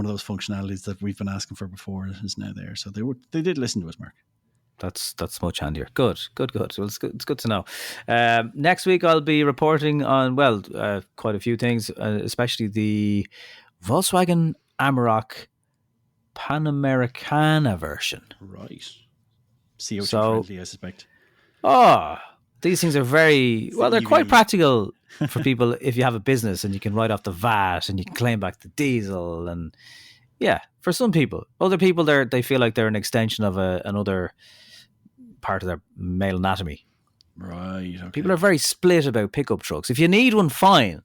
of those functionalities that we've been asking for before is now there. So they did listen to us, Mark. That's much handier. Good. Well, it's good to know. Next week I'll be reporting on quite a few things, especially the Volkswagen Amarok Panamericana version. Right. CO2 friendly, I suspect. Oh, these things are they're quite practical for people if you have a business and you can write off the VAT and you can claim back the diesel. And yeah, for some people. Other people, they feel like they're an extension of another part of their male anatomy. Right. Okay. People are very split about pickup trucks. If you need one, fine.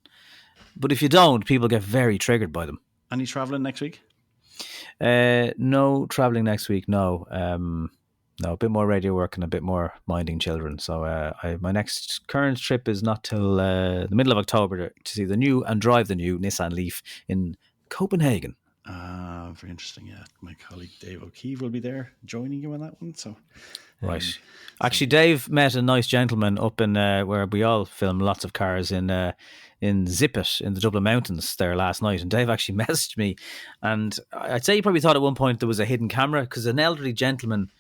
But if you don't, people get very triggered by them. Any travelling next week? No travelling next week, no. No, a bit more radio work and a bit more minding children. So my next current trip is not till the middle of October to see the new and drive the new Nissan Leaf in Copenhagen. Very interesting. Yeah, my colleague Dave O'Keefe will be there joining you on that one. So, right. Actually, Dave met a nice gentleman up in where we all film lots of cars in Zippet in the Dublin Mountains there last night. And Dave actually messaged me, and I'd say he probably thought at one point there was a hidden camera, because an elderly gentleman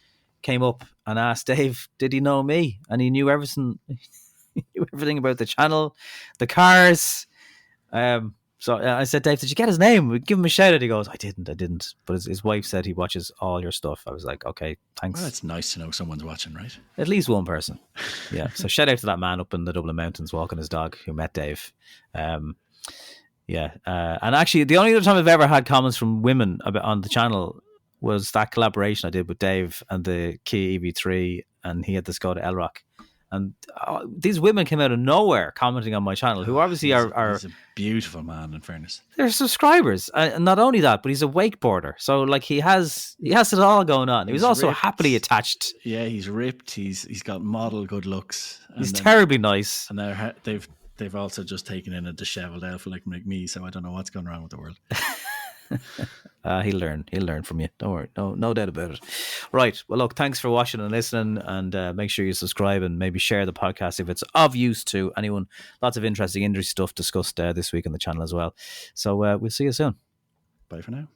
came up and asked Dave, did he know me? And he knew everything. He knew everything about the channel, the cars. So I said, Dave, did you get his name? We give him a shout out. He goes, I didn't. But his wife said he watches all your stuff. I was like, okay, thanks. Well, it's nice to know someone's watching, right? At least one person. Yeah. So shout out to that man up in the Dublin Mountains walking his dog who met Dave. Yeah. And actually, the only other time I've ever had comments from women on the channel was that collaboration I did with Dave and the Kia EV3, and he had the Skoda Elrock. And these women came out of nowhere commenting on my channel, who obviously he's a beautiful man, in fairness. They're subscribers. And not only that, but he's a wakeboarder. So like he has it all going on. He was also ripped, happily attached. Yeah, he's ripped. He's got model good looks. He's terribly nice. And now they've also just taken in a dishevelled elf like me, so I don't know what's going wrong with the world. He'll learn from you. Don't worry. No doubt about it. Right. Well, look, thanks for watching and listening, and make sure you subscribe and maybe share the podcast if it's of use to anyone. Lots of interesting industry stuff discussed this week on the channel as well. So we'll see you soon. Bye for now.